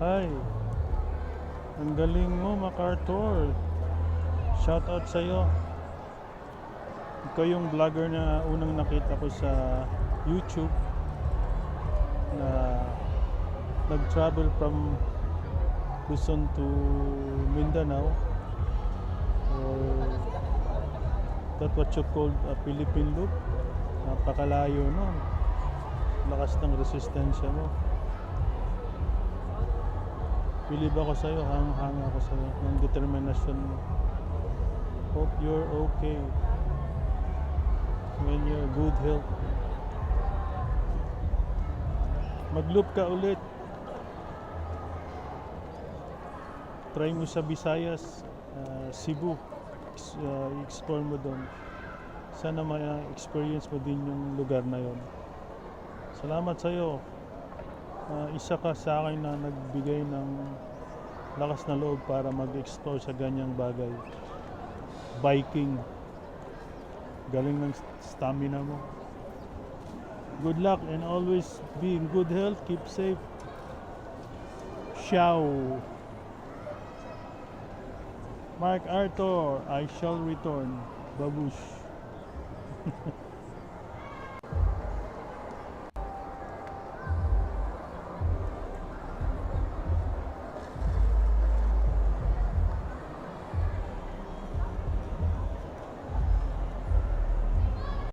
Hi, ang galing mo, MacArthur. Shoutout sa'yo. Ikaw yung vlogger na unang nakita ko sa YouTube na nag-travel from Luzon to Mindanao, or that what you called a Philippine Loop. Napakalayo nun. Lakas ng resistensya mo. Believe ako sa'yo, hang ako sa'yo, ng determinasyon mo. Hope you're okay when you're good health. Mag-loop ka ulit. Try mo sa Visayas, Cebu. I-explore mo doon. Sana ma-experience mo din yung lugar na yon. Salamat sa'yo. Isa ka sa akin na nagbigay ng lakas na loob para mag-explore sa ganyang bagay. Biking. Galing ng stamina mo. Good luck and always be in good health. Keep safe. Ciao. MacArthur, I shall return. Babush.